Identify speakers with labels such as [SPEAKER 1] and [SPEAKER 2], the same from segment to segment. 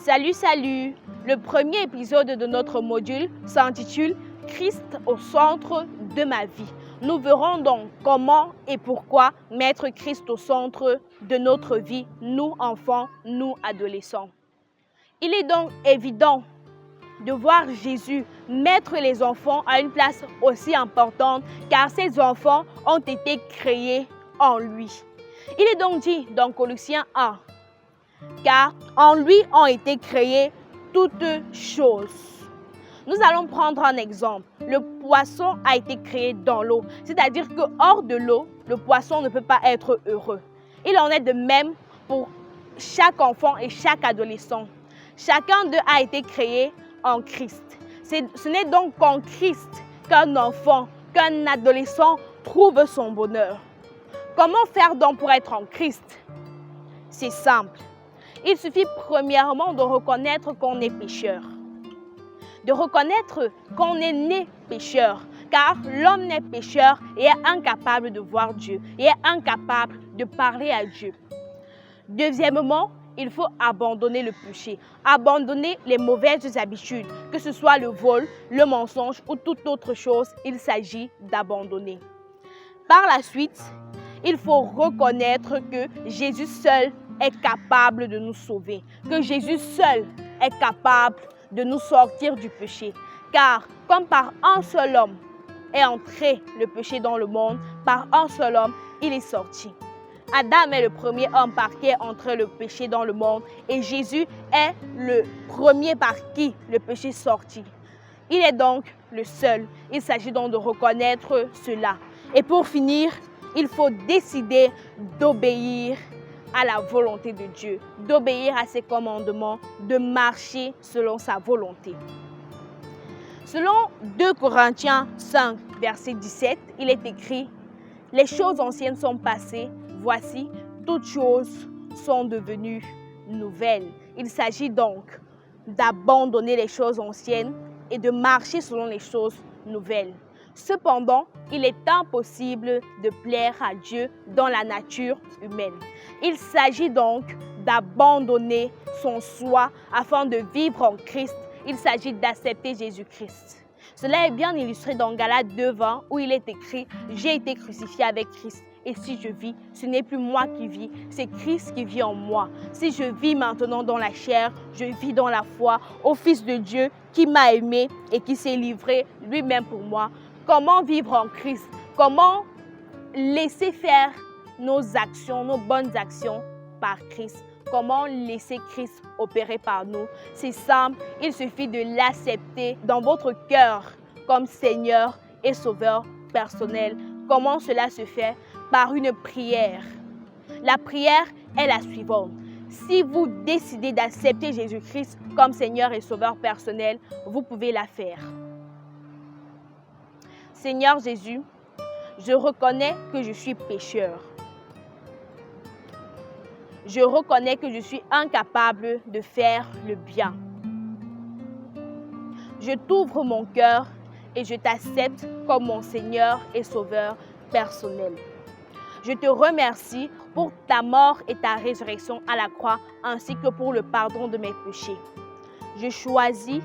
[SPEAKER 1] Salut, salut! Le premier épisode de notre module s'intitule « Christ au centre de ma vie ». Nous verrons donc comment et pourquoi mettre Christ au centre de notre vie, nous enfants, nous adolescents. Il est donc évident de voir Jésus mettre les enfants à une place aussi importante car ces enfants ont été créés en lui. Il est donc dit dans Colossiens 1, car en lui ont été créées toutes choses. Nous allons prendre un exemple. Le poisson a été créé dans l'eau, c'est-à-dire que hors de l'eau, le poisson ne peut pas être heureux. Il en est de même pour chaque enfant et chaque adolescent. Chacun d'eux a été créé en Christ. Ce n'est donc qu'en Christ qu'un enfant, qu'un adolescent trouve son bonheur. Comment faire donc pour être en Christ? C'est simple. Il suffit premièrement de reconnaître qu'on est pécheur. De reconnaître qu'on est né pécheur, car l'homme naît pécheur et est incapable de voir Dieu, et est incapable de parler à Dieu. Deuxièmement, il faut abandonner le péché, abandonner les mauvaises habitudes, que ce soit le vol, le mensonge ou toute autre chose, il s'agit d'abandonner. Par la suite, il faut reconnaître que Jésus seul est capable de nous sauver, que Jésus seul est capable de nous sortir du péché. Car comme par un seul homme est entré le péché dans le monde, par un seul homme, il est sorti. Adam est le premier homme par qui est entré le péché dans le monde et Jésus est le premier par qui le péché est sorti. Il est donc le seul. Il s'agit donc de reconnaître cela. Et pour finir, il faut décider d'obéir à la volonté de Dieu, d'obéir à ses commandements, de marcher selon sa volonté. Selon 2 Corinthiens 5, verset 17, il est écrit « Les choses anciennes sont passées, voici, toutes choses sont devenues nouvelles ». Il s'agit donc d'abandonner les choses anciennes et de marcher selon les choses nouvelles. Cependant, il est impossible de plaire à Dieu dans la nature humaine. Il s'agit donc d'abandonner son soi afin de vivre en Christ. Il s'agit d'accepter Jésus-Christ. Cela est bien illustré dans Galates 2:20 où il est écrit « J'ai été crucifié avec Christ et si je vis, ce n'est plus moi qui vis, c'est Christ qui vit en moi. Si je vis maintenant dans la chair, je vis dans la foi au Fils de Dieu qui m'a aimé et qui s'est livré lui-même pour moi. » Comment vivre en Christ? Comment laisser faire nos actions, nos bonnes actions par Christ? Comment laisser Christ opérer par nous? C'est simple, il suffit de l'accepter dans votre cœur comme Seigneur et Sauveur personnel. Comment cela se fait? Par une prière. La prière est la suivante. Si vous décidez d'accepter Jésus-Christ comme Seigneur et Sauveur personnel, vous pouvez la faire. Seigneur Jésus, je reconnais que je suis pécheur. Je reconnais que je suis incapable de faire le bien. Je t'ouvre mon cœur et je t'accepte comme mon Seigneur et Sauveur personnel. Je te remercie pour ta mort et ta résurrection à la croix, ainsi que pour le pardon de mes péchés. Je choisis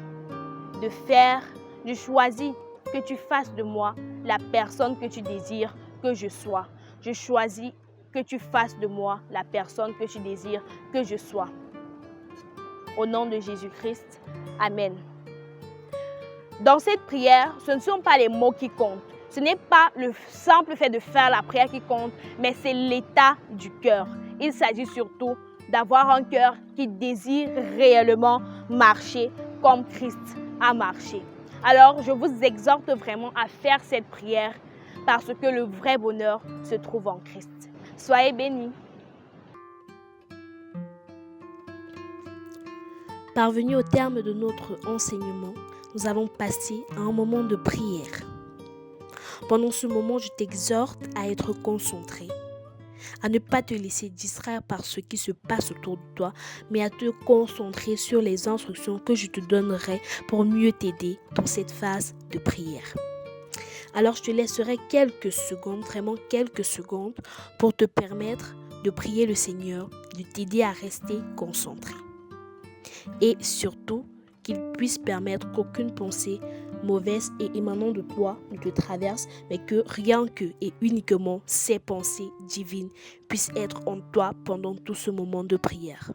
[SPEAKER 1] que tu fasses de moi la personne que tu désires que je sois. Je choisis que tu fasses de moi la personne que tu désires que je sois. Au nom de Jésus-Christ, Amen. Dans cette prière, ce ne sont pas les mots qui comptent. Ce n'est pas le simple fait de faire la prière qui compte, mais c'est l'état du cœur. Il s'agit surtout d'avoir un cœur qui désire réellement marcher comme Christ a marché. Alors, je vous exhorte vraiment à faire cette prière parce que le vrai bonheur se trouve en Christ. Soyez bénis.
[SPEAKER 2] Parvenus au terme de notre enseignement, nous allons passer à un moment de prière. Pendant ce moment, je t'exhorte à être concentré, à ne pas te laisser distraire par ce qui se passe autour de toi, mais à te concentrer sur les instructions que je te donnerai pour mieux t'aider dans cette phase de prière. Alors je te laisserai quelques secondes, vraiment quelques secondes, pour te permettre de prier le Seigneur, de t'aider à rester concentré. et surtout qu'il puisse permettre qu'aucune pensée mauvaise et émanant de toi ne te traverse, mais que rien que et uniquement ces pensées divines puissent être en toi pendant tout ce moment de prière.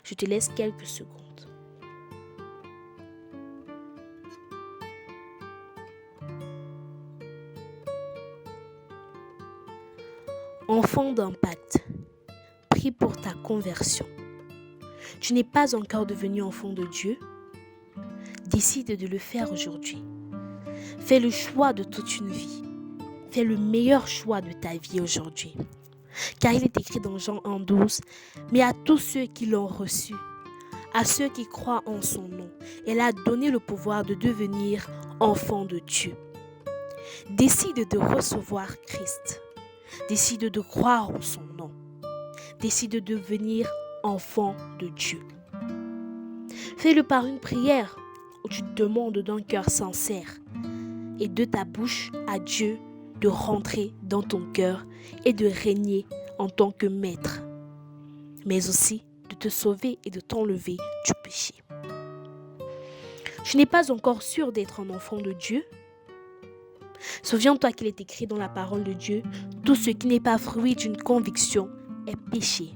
[SPEAKER 2] Je te laisse quelques secondes. Enfant d'impact, prie pour ta conversion. Tu n'es pas encore devenu enfant de Dieu? Décide de le faire aujourd'hui. Fais le choix de toute une vie. Fais le meilleur choix de ta vie aujourd'hui. Car il est écrit dans Jean 1,12, mais à tous ceux qui l'ont reçu, à ceux qui croient en son nom, elle a donné le pouvoir de devenir enfants de Dieu. Décide de recevoir Christ. Décide de croire en son nom. Décide de devenir enfant de Dieu. Fais-le par une prière où tu demandes d'un cœur sincère et de ta bouche à Dieu de rentrer dans ton cœur et de régner en tant que maître, mais aussi de te sauver et de t'enlever du péché. Tu n'es pas encore sûr d'être un enfant de Dieu? Souviens-toi qu'il est écrit dans la parole de Dieu, tout ce qui n'est pas fruit d'une conviction est péché.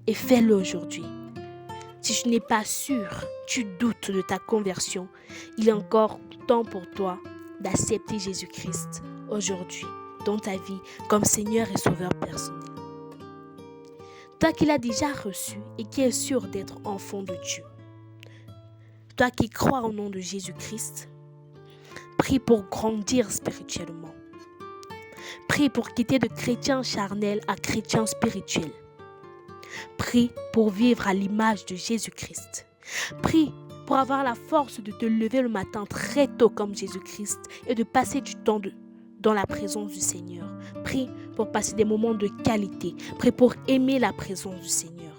[SPEAKER 2] Et fais-le aujourd'hui. Si tu n'es pas sûr, tu doutes de ta conversion, il est encore temps pour toi d'accepter Jésus-Christ aujourd'hui dans ta vie comme Seigneur et Sauveur personnel. Toi qui l'as déjà reçu et qui es sûr d'être enfant de Dieu. Toi qui crois au nom de Jésus-Christ, prie pour grandir spirituellement. Prie pour quitter de chrétien charnel à chrétien spirituel. Prie pour vivre à l'image de Jésus-Christ. Prie pour avoir la force de te lever le matin très tôt comme Jésus-Christ et de passer du temps dans la présence du Seigneur. Prie pour passer des moments de qualité. Prie pour aimer la présence du Seigneur.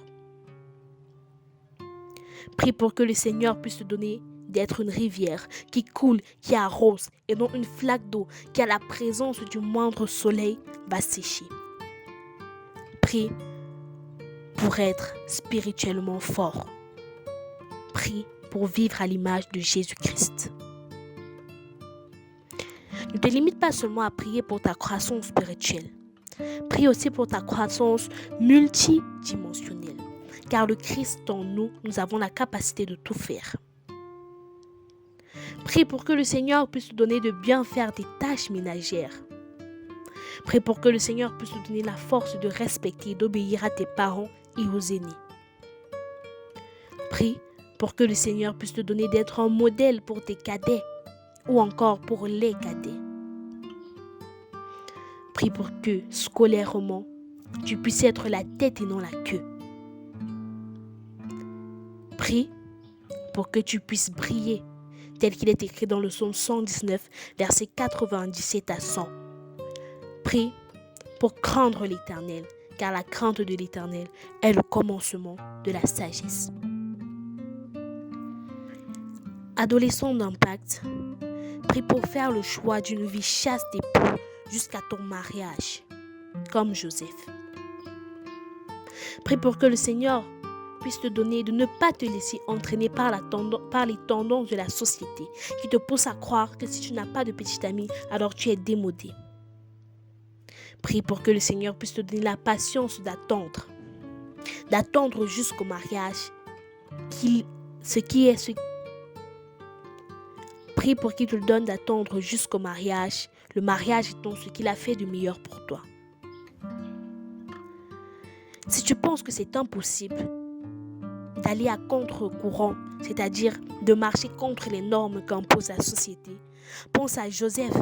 [SPEAKER 2] Prie pour que le Seigneur puisse te donner d'être une rivière qui coule, qui arrose et non une flaque d'eau qui à la présence du moindre soleil va sécher. Prie pour être spirituellement fort. Prie pour vivre à l'image de Jésus-Christ. Ne te limite pas seulement à prier pour ta croissance spirituelle. Prie aussi pour ta croissance multidimensionnelle. Car le Christ en nous, nous avons la capacité de tout faire. Prie pour que le Seigneur puisse te donner de bien faire des tâches ménagères. Prie pour que le Seigneur puisse te donner la force de respecter et d'obéir à tes parents et aux aînés. Prie pour que le Seigneur puisse te donner d'être un modèle pour tes cadets ou encore pour les cadets. Prie pour que, scolairement, tu puisses être la tête et non la queue. Prie pour que tu puisses briller, tel qu'il est écrit dans le psaume 119, versets 97 à 100. Prie pour craindre l'Éternel, car la crainte de l'Éternel est le commencement de la sagesse. Adolescent d'impact, prie pour faire le choix d'une vie chaste d'époux jusqu'à ton mariage, comme Joseph. Prie pour que le Seigneur puisse te donner de ne pas te laisser entraîner par les tendances de la société qui te poussent à croire que si tu n'as pas de petite amie, alors tu es démodé. Prie pour que le Seigneur puisse te donner la patience d'attendre jusqu'au mariage. Prie pour qu'il te donne d'attendre jusqu'au mariage, le mariage étant ce qu'il a fait de meilleur pour toi. Si tu penses que c'est impossible d'aller à contre-courant, c'est-à-dire de marcher contre les normes qu'impose la société, pense à Joseph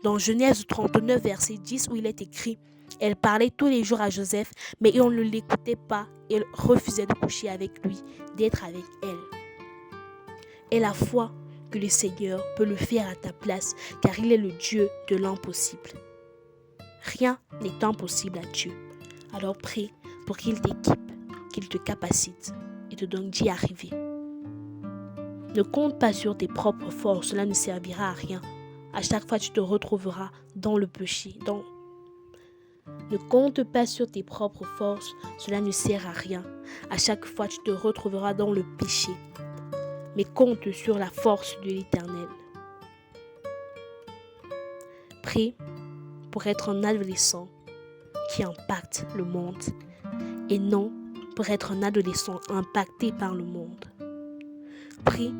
[SPEAKER 2] dans Genèse 39, verset 10, où il est écrit « Elle parlait tous les jours à Joseph, mais on ne l'écoutait pas et elle refusait de coucher avec lui, d'être avec elle. » Et la foi que le Seigneur peut le faire à ta place, car il est le Dieu de l'impossible. Rien n'est impossible à Dieu. Alors prie pour qu'il t'équipe, qu'il te capacite et te donne d'y arriver. Ne compte pas sur tes propres forces, cela ne servira à rien. À chaque fois, tu te retrouveras dans le péché, Ne compte pas sur tes propres forces, cela ne sert à rien. À chaque fois, tu te retrouveras dans le péché. Mais compte sur la force de l'Éternel. Prie pour être un adolescent qui impacte le monde et non pour être un adolescent impacté par le monde. Prie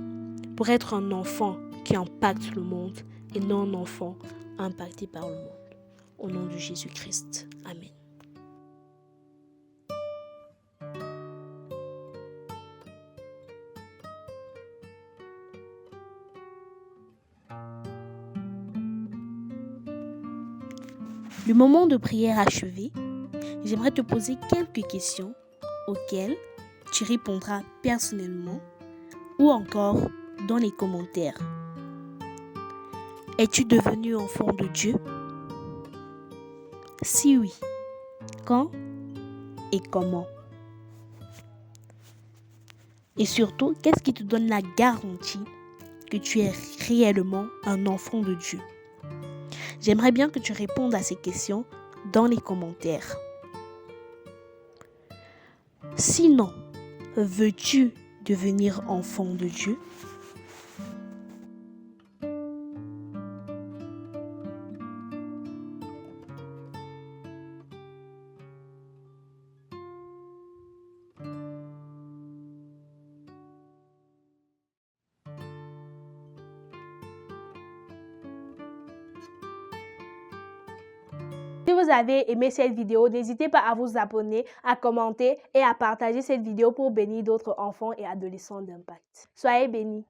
[SPEAKER 2] pour être un enfant qui impacte le monde et non un enfant impacté par le monde. Au nom de Jésus-Christ. Amen. Le moment de prière achevé, j'aimerais te poser quelques questions auxquelles tu répondras personnellement ou encore dans les commentaires. Es-tu devenu enfant de Dieu? Si oui, quand et comment? Et surtout, qu'est-ce qui te donne la garantie que tu es réellement un enfant de Dieu? J'aimerais bien que tu répondes à ces questions dans les commentaires. Sinon, veux-tu devenir enfant de Dieu?
[SPEAKER 1] Si vous avez aimé cette vidéo, n'hésitez pas à vous abonner, à commenter et à partager cette vidéo pour bénir d'autres enfants et adolescents d'impact. Soyez bénis.